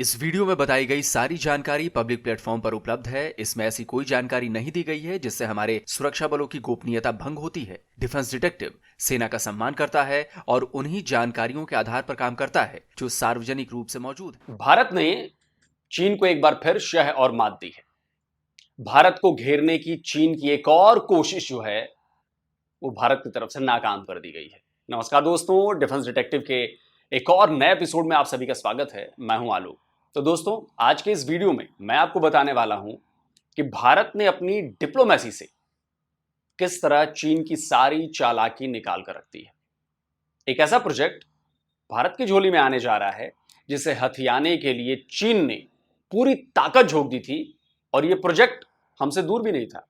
इस वीडियो में बताई गई सारी जानकारी पब्लिक प्लेटफॉर्म पर उपलब्ध है। इसमें ऐसी कोई जानकारी नहीं दी गई है जिससे हमारे सुरक्षा बलों की गोपनीयता भंग होती है। डिफेंस डिटेक्टिव सेना का सम्मान करता है और उन्हीं जानकारियों के आधार पर काम करता है जो सार्वजनिक रूप से मौजूद है। भारत ने चीन को एक बार फिर शह और मात दी है। भारत को घेरने की चीन की एक और कोशिश जो है वो भारत की तरफ से नाकाम कर दी गई है। नमस्कार दोस्तों, डिफेंस डिटेक्टिव के एक और नए एपिसोड में आप सभी का स्वागत है। मैं हूं आलोक। तो दोस्तों, आज के इस वीडियो में मैं आपको बताने वाला हूं कि भारत ने अपनी डिप्लोमेसी से किस तरह चीन की सारी चालाकी निकाल कर रखती है। एक ऐसा प्रोजेक्ट भारत की झोली में आने जा रहा है जिसे हथियाने के लिए चीन ने पूरी ताकत झोंक दी थी, और यह प्रोजेक्ट हमसे दूर भी नहीं था,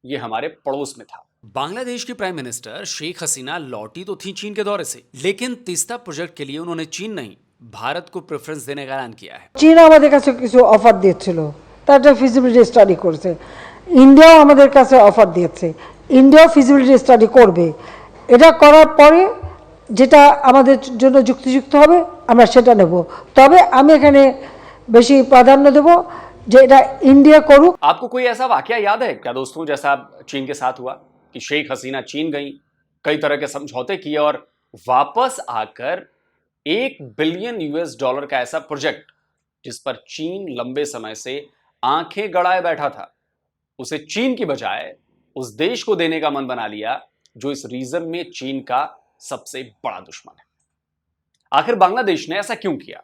यह हमारे पड़ोस में था। बांग्लादेश की प्राइम मिनिस्टर शेख हसीना लौटी तो थी चीन के दौरे से, लेकिन तीस्ता प्रोजेक्ट के लिए उन्होंने चीन नहीं भारत को प्रेफरेंस देने का ऐलान किया है। চীন আমাদের কাছে কিছু অফার দিয়েছিল, তার ফিজিবিলিটি স্টাডি করেছে। ইন্ডিয়াও আমাদের কাছে অফার দিয়েছে, ইন্ডিয়াও ফিজিবিলিটি স্টাডি করবে। এটা করার পরে যেটা আমাদের জন্য যুক্তিযুক্ত হবে আমরা সেটা নেব। তবে আমি এখানে বেশি প্রাধান্য দেব যে এটা ইন্ডিয়া করুক। आपको कोई ऐसा वाकया याद है क्या दोस्तों, जैसा चीन के साथ हुआ कि शेख हसीना चीन गई, कई तरह के समझौते किए और वापस आकर $1 बिलियन का ऐसा प्रोजेक्ट जिस पर चीन लंबे समय से आंखें गड़ाए बैठा था, उसे चीन की बजाय उस देश को देने का मन बना लिया जो इस रीजन में चीन का सबसे बड़ा दुश्मन है। आखिर बांग्लादेश ने ऐसा क्यों किया,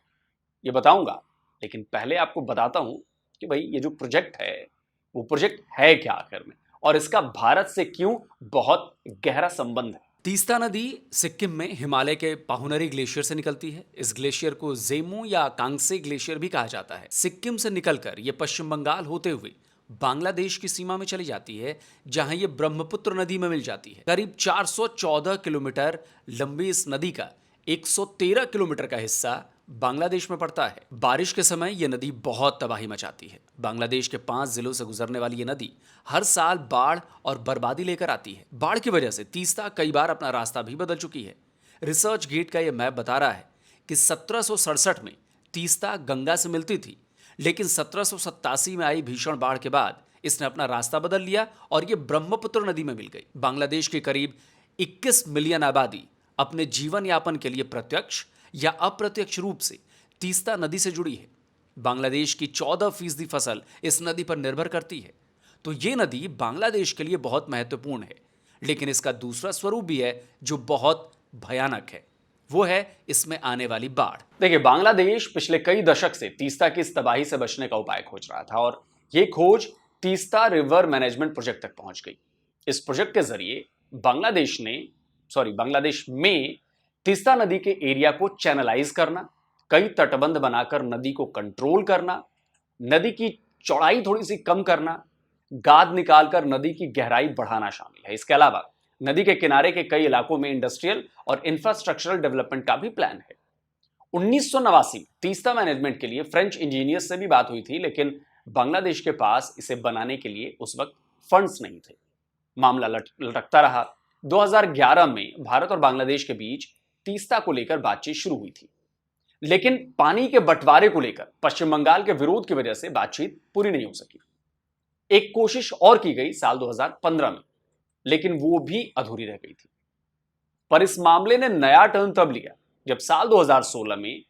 ये बताऊंगा, लेकिन पहले आपको बताता हूं कि भाई ये जो प्रोजेक्ट है वो प्रोजेक्ट है क्या आखिर में, और इसका भारत से क्यों बहुत गहरा संबंध है। तीस्ता नदी सिक्किम में हिमालय के पाहुनरी ग्लेशियर से निकलती है। इस ग्लेशियर को जेमू या कांगसे ग्लेशियर भी कहा जाता है। सिक्किम से निकलकर यह पश्चिम बंगाल होते हुए बांग्लादेश की सीमा में चली जाती है, जहां यह ब्रह्मपुत्र नदी में मिल जाती है। करीब 414 किलोमीटर लंबी इस नदी का 113 किलोमीटर का हिस्सा बांग्लादेश में पड़ता है। बारिश के समय यह नदी बहुत तबाही मचाती है। बांग्लादेश के 5 जिलों से गुजरने वाली यह नदी हर साल बाढ़ और बर्बादी लेकर आती है। बाढ़ की वजह से तीस्ता कई बार अपना रास्ता भी बदल चुकी है। रिसर्च गेट का यह मैप बता रहा है कि 1767 में तीस्ता गंगा से मिलती थी, लेकिन 1787 में आई भीषण बाढ़ के बाद इसने अपना रास्ता बदल लिया और यह ब्रह्मपुत्र नदी में मिल गई। बांग्लादेश की करीब 21 मिलियन आबादी अपने जीवन यापन के लिए प्रत्यक्ष या अप्रत्यक्ष रूप से तीस्ता नदी से जुड़ी है। बांग्लादेश की 14% फसल इस नदी पर निर्भर करती है। तो ये नदी बांग्लादेश के लिए बहुत महत्वपूर्ण है, लेकिन इसका दूसरा स्वरूप भी है जो बहुत भयानक है, वो है इसमें आने वाली बाढ़। देखिए, बांग्लादेश पिछले कई दशक से तीस्ता की इस तबाही से बचने का उपाय खोज रहा था, और यह खोज तीस्ता रिवर मैनेजमेंट प्रोजेक्ट तक पहुंच गई। इस प्रोजेक्ट के जरिए बांग्लादेश में तीस्ता नदी के एरिया को चैनलाइज करना, कई तटबंध बनाकर नदी को कंट्रोल करना, नदी की चौड़ाई थोड़ी सी कम करना, गाद निकालकर नदी की गहराई बढ़ाना शामिल है। इसके अलावा नदी के किनारे के कई इलाकों में इंडस्ट्रियल और इंफ्रास्ट्रक्चरल डेवलपमेंट का भी प्लान है। 1989 में तीस्ता मैनेजमेंट के लिए फ्रेंच इंजीनियर्स से भी बात हुई थी, लेकिन बांग्लादेश के पास इसे बनाने के लिए उस वक्त फंड्स नहीं थे। मामला लटकता रहा। 2011 में भारत और बांग्लादेश के बीच तीस्ता को लेकर बातचीत शुरू हुई थी, लेकिन पानी के बंटवारे को लेकर पश्चिम बंगाल के विरोध की वजह से बातचीत पूरी नहीं हो सकी। एक कोशिश और की गई साल 2015 में, लेकिन वो भी अधूरी रह गई थी। पर इस मामले ने नया टर्न तब लिया जब साल 2016 में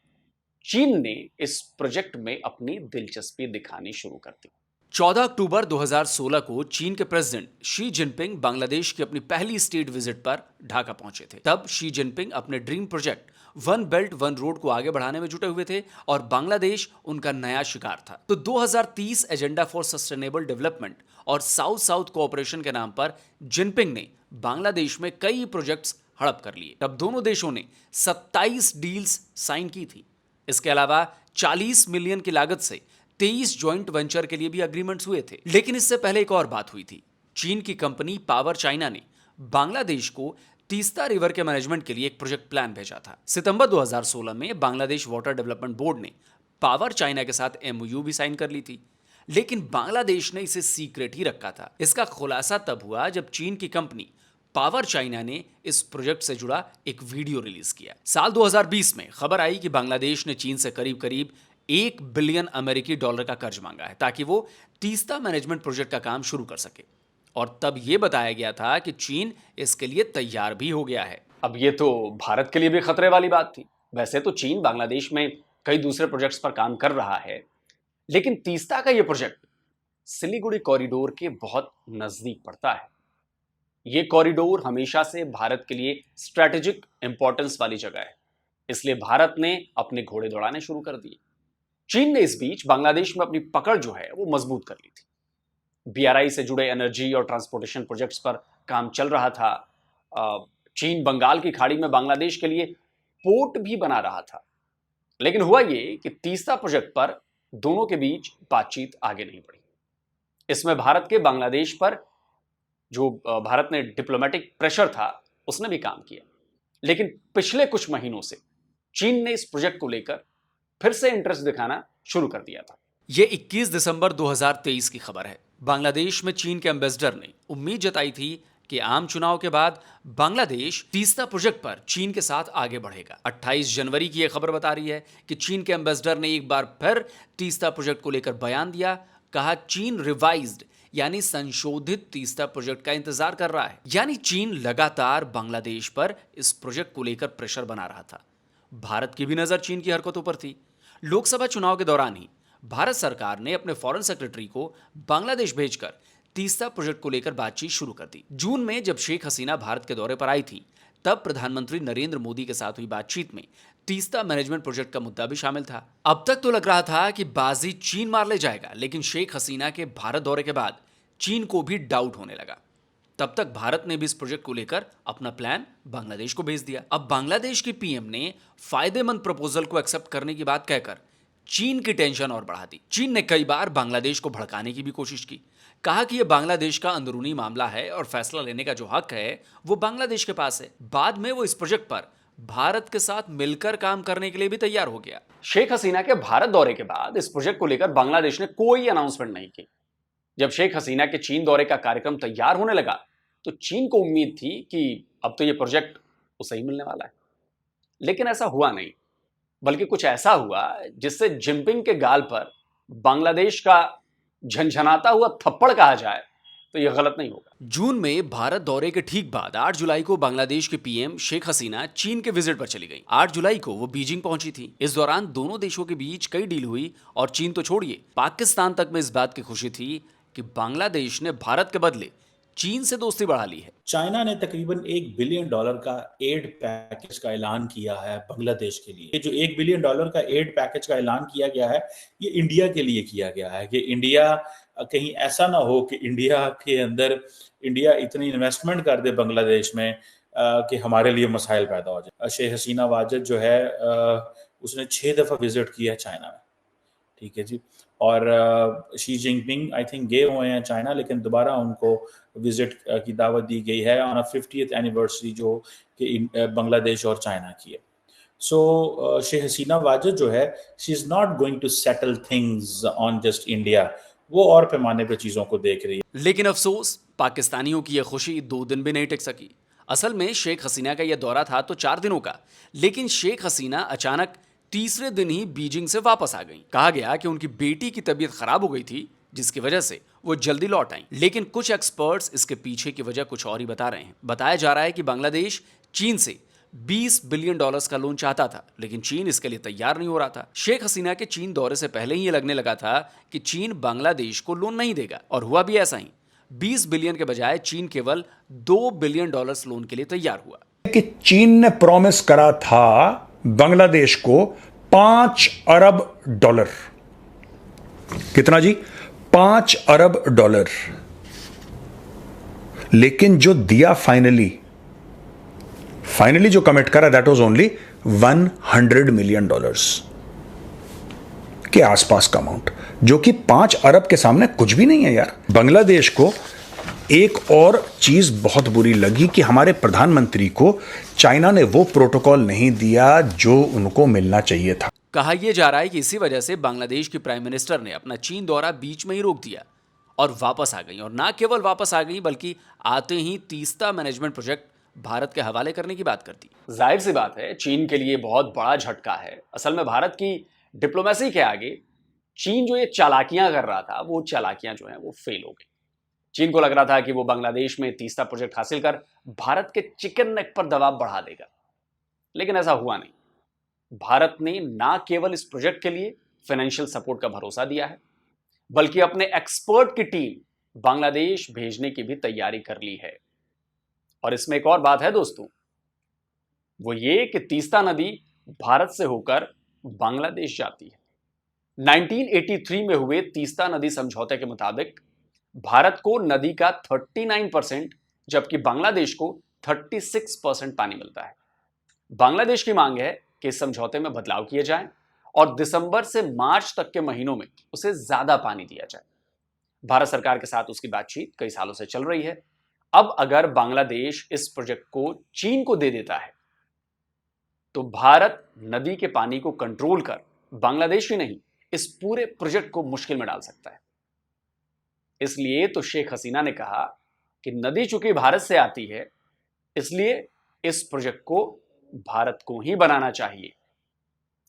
चीन ने इस प्रोजेक्ट में अपनी दिलचस्पी दिखानी शुरू कर दी। 14 अक्टूबर 2016 को चीन के प्रेसिडेंट शी जिनपिंग बांग्लादेश की अपनी पहली स्टेट विजिट पर ढाका पहुंचे थे। तब शी जिनपिंग अपने dream project one belt one road को आगे बढ़ाने में जुटे हुए थे और बांग्लादेश उनका नया शिकार था। तो 2030 एजेंडा फॉर सस्टेनेबल डेवलपमेंट और साउथ साउथ कोऑपरेशन के नाम पर जिनपिंग ने बांग्लादेश में कई प्रोजेक्ट्स हड़प कर लिए। तब दोनों देशों ने 27 डील्स साइन की थी। इसके अलावा 40 मिलियन की लागत से 23 ज्वाइंट वेंचर के लिए भी अग्रीमेंट्स हुए थे। लेकिन इससे पहले एक और बात हुई थी। चीन की कंपनी पावर चाइना ने बांग्लादेश को तीस्ता रिवर के मैनेजमेंट के लिए एक प्रोजेक्ट प्लान भेजा था। सितंबर 2016 में बांग्लादेश वाटर डेवलपमेंट बोर्ड ने पावर चाइना के साथ एमओयू भी साइन कर ली थी, लेकिन बांग्लादेश ने इसे सीक्रेट ही रखा था। इसका खुलासा तब हुआ जब चीन की कंपनी पावर चाइना ने इस प्रोजेक्ट से जुड़ा एक वीडियो रिलीज किया। साल 2020 में खबर आई कि बांग्लादेश ने चीन से करीब करीब 1 बिलियन अमेरिकी डॉलर का कर्ज मांगा है ताकि वो तीस्ता मैनेजमेंट प्रोजेक्ट का काम शुरू कर सके। और तब यह बताया गया था कि चीन इसके लिए तैयार भी हो गया है। अब ये तो भारत के लिए भी खतरे वाली बात थी। वैसे तो चीन बांग्लादेश में कई दूसरे प्रोजेक्ट्स पर काम कर रहा है, लेकिन तीस्ता का ये प्रोजेक्ट सिलीगुड़ी कॉरिडोर के बहुत नजदीक पड़ता है। ये कॉरिडोर हमेशा से भारत के लिए स्ट्रैटेजिक इंपॉर्टेंस वाली जगह है, इसलिए भारत ने अपने घोड़े दौड़ाने शुरू कर दिए। चीन ने इस बीच बांग्लादेश में अपनी पकड़ जो है वो मजबूत कर ली थी। बीआरआई से जुड़े एनर्जी और ट्रांसपोर्टेशन प्रोजेक्ट्स पर काम चल रहा था। चीन बंगाल की खाड़ी में बांग्लादेश के लिए पोर्ट भी बना रहा था। लेकिन हुआ ये कि तीस्ता प्रोजेक्ट पर दोनों के बीच बातचीत आगे नहीं बढ़ी। इसमें भारत के बांग्लादेश पर जो भारत ने डिप्लोमेटिक प्रेशर था उसने भी काम किया। लेकिन पिछले कुछ महीनों से चीन ने इस प्रोजेक्ट को लेकर फिर से इंटरेस्ट दिखाना शुरू कर दिया था। यह 21 दिसंबर 2023 की खबर है। बांग्लादेश में चीन के एम्बेसडर ने उम्मीद जताई थी कि आम चुनाव के बाद बांग्लादेश तीस्ता प्रोजेक्ट पर चीन के साथ आगे बढ़ेगा। 28 जनवरी की यह खबर बता रही है कि चीन के एम्बेसडर ने एक बार फिर तीस्ता प्रोजेक्ट को लेकर बयान दिया। कहा चीन रिवाइज्ड यानी संशोधित तीस्ता प्रोजेक्ट का इंतजार कर रहा है। यानी चीन लगातार बांग्लादेश पर इस प्रोजेक्ट को लेकर प्रेशर बना रहा था। भारत की भी नजर चीन की हरकतों पर थी। लोकसभा चुनाव के दौरान ही भारत सरकार ने अपने फॉरेन सेक्रेटरी को बांग्लादेश भेजकर तीस्ता प्रोजेक्ट को लेकर बातचीत शुरू कर दी। जून में जब शेख हसीना भारत के दौरे पर आई थी, तब प्रधानमंत्री नरेंद्र मोदी के साथ हुई बातचीत में तीस्ता मैनेजमेंट प्रोजेक्ट का मुद्दा भी शामिल था। अब तक तो लग रहा था कि बाजी चीन मार ले जाएगा, लेकिन शेख हसीना के भारत दौरे के बाद चीन को भी डाउट होने लगा। तब तक भारत ने भी इस प्रोजेक्ट को लेकर अपना प्लान बांग्लादेश को भेज दिया। अब बांग्लादेश की पीएम ने फायदेमंद प्रपोजल को एक्सेप्ट करने की बात कहकर चीन की टेंशन और बढ़ा दी। चीन ने कई बार बांग्लादेश को भड़काने की भी कोशिश की। कहा कि यह बांग्लादेश का अंदरूनी मामला है और फैसला लेने का जो हक है वो बांग्लादेश के पास है। बाद में वो इस प्रोजेक्ट पर भारत के साथ मिलकर काम करने के लिए भी तैयार हो गया। शेख हसीना के भारत दौरे के बाद इस प्रोजेक्ट को लेकर बांग्लादेश ने कोई अनाउंसमेंट नहीं की। जब शेख हसीना के चीन दौरे का कार्यक्रम तैयार होने लगा तो चीन को उम्मीद थी कि अब तो यह प्रोजेक्ट उसे ही मिलने वाला है। लेकिन ऐसा हुआ नहीं, बल्कि कुछ ऐसा हुआ जिससे जिनपिंग के गाल पर बांग्लादेश का झंझनाता हुआ थप्पड़ कहा जाए तो यह गलत नहीं होगा। जून में भारत दौरे के ठीक बाद 8 जुलाई को बांग्लादेश के पीएम शेख हसीना चीन के विजिट पर चली गई। 8 जुलाई को वो बीजिंग पहुंची थी। इस दौरान दोनों देशों के बीच कई डील हुई और चीन तो छोड़िए, पाकिस्तान तक में इस बात की खुशी थी कि बांग्लादेश ने भारत के बदले चीन से दोस्ती बढ़ा ली है। चाइना ने तकरीबन $1 बिलियन का एड पैकेज का ऐलान किया है बांग्लादेश के लिए। ये जो $1 बिलियन का एड पैकेज का ऐलान किया गया है, ये इंडिया के लिए किया गया है कि इंडिया कहीं ऐसा ना हो कि इंडिया इतनी इन्वेस्टमेंट कर दे बांग्लादेश में कि हमारे लिए मसाइल पैदा हो जाए। शेख हसीना वाजिद जो है उसने 6 दफा विजिट किया चाइना में, ठीक है जी। और शी जिनपिंग आई थिंक गए हुए हैं चाइना, लेकिन दोबारा उनको विजिट की दावत दी गई है ऑन 50th एनिवर्सरी जो कि बांग्लादेश और चाइना की है। सो शेख हसीना वाजिद जो है, she is not going to settle things on just India, वो और पैमाने पे चीजों को देख रही है। लेकिन अफसोस, पाकिस्तानियों की यह खुशी 2 दिन भी नहीं टिक सकी। असल में शेख हसीना का यह दौरा था तो 4 दिनों का, लेकिन शेख हसीना अचानक तीसरे दिन ही बीजिंग से वापस आ गईं। कहा गया कि उनकी बेटी की तबीयत खराब हो गई थी, जिसकी वजह से वो जल्दी लौट आईं। लेकिन कुछ एक्सपर्ट्स इसके पीछे की वजह कुछ और ही बता रहे हैं। बताया जा रहा है कि बांग्लादेश चीन से $20 बिलियन का लोन चाहता था, लेकिन चीन इसके लिए तैयार नहीं हो रहा था। शेख हसीना के चीन दौरे से पहले ही ये लगने लगा था कि चीन बांग्लादेश को लोन नहीं देगा, और हुआ भी ऐसा ही। 20 बिलियन के बजाय चीन केवल $2 बिलियन लोन के लिए तैयार हुआ। कि चीन ने प्रॉमिस करा था बांग्लादेश को $5 अरब। कितना जी? $5 अरब। लेकिन जो दिया फाइनली जो कमिट करा, दैट वाज ओनली $100 मिलियन के आसपास का अमाउंट, जो कि 5 अरब के सामने कुछ भी नहीं है यार। बांग्लादेश को एक और चीज बहुत बुरी लगी कि हमारे प्रधानमंत्री को चाइना ने वो प्रोटोकॉल नहीं दिया जो उनको मिलना चाहिए था। कहा यह जा रहा है कि इसी वजह से बांग्लादेश की प्राइम मिनिस्टर ने अपना चीन दौरा बीच में ही रोक दिया और वापस आ गई। और ना केवल वापस आ गई, बल्कि आते ही तीस्ता मैनेजमेंट प्रोजेक्ट भारत के हवाले करने की बात करती। जाहिर सी बात है, चीन के लिए बहुत बड़ा झटका है। असल में भारत की डिप्लोमेसी के आगे चीन जो ये चालाकियां कर रहा था, वो चालाकियां जो हैं वो फेल हो गई। चीन को लग रहा था कि वो बांग्लादेश में तीसरा प्रोजेक्ट हासिल कर भारत के चिकन नेक पर दबाव बढ़ा देगा, लेकिन ऐसा हुआ नहीं। भारत ने ना केवल इस प्रोजेक्ट के लिए फाइनेंशियल सपोर्ट का भरोसा दिया है, बल्कि अपने एक्सपर्ट की टीम बांग्लादेश भेजने की भी तैयारी कर ली है। और इसमें एक और बात है दोस्तों, वो ये कि तीस्ता नदी भारत से होकर बांग्लादेश जाती है। 1983 में हुए तीस्ता नदी समझौते के मुताबिक भारत को नदी का 39% जबकि बांग्लादेश को 36% पानी मिलता है। बांग्लादेश की मांग है कि इस समझौते में बदलाव किए जाएं और दिसंबर से मार्च तक के महीनों में उसे ज्यादा पानी दिया जाए। भारत सरकार के साथ उसकी बातचीत कई सालों से चल रही है। अब अगर बांग्लादेश इस प्रोजेक्ट को चीन को दे देता है तो भारत नदी के पानी को कंट्रोल कर बांग्लादेश ही नहीं, इस पूरे प्रोजेक्ट को मुश्किल में डाल सकता है। इसलिए तो शेख हसीना ने कहा कि नदी चूंकि भारत से आती है, इसलिए इस प्रोजेक्ट को भारत को ही बनाना चाहिए।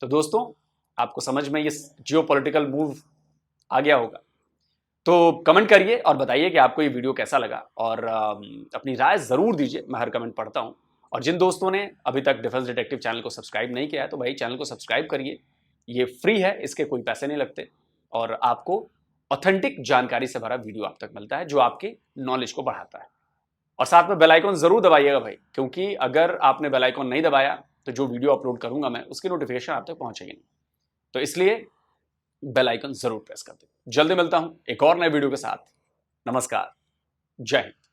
तो दोस्तों, आपको समझ में ये जियोपॉलिटिकल मूव आ गया होगा। तो कमेंट करिए और बताइए कि आपको ये वीडियो कैसा लगा, और अपनी राय जरूर दीजिए। मैं हर कमेंट पढ़ता हूं। और जिन दोस्तों ने अभी तक डिफेंस डिटेक्टिव चैनल को सब्सक्राइब नहीं किया है तो भाई चैनल को सब्सक्राइब करिए। ये फ्री है, इसके कोई पैसे नहीं लगते, और आपको ऑथेंटिक जानकारी से भरा वीडियो आप तक मिलता है जो आपके नॉलेज को बढ़ाता है। और साथ में बेल आइकन जरूर दबाइएगा भाई, क्योंकि अगर आपने बेल आइकन नहीं दबाया तो जो वीडियो अपलोड करूंगा मैं, उसकी नोटिफिकेशन आप तक पहुंचेगी नहीं। तो इसलिए बेल आइकन जरूर प्रेस कर दें। जल्दी मिलता हूं एक और नए वीडियो के साथ। नमस्कार, जय हिंद।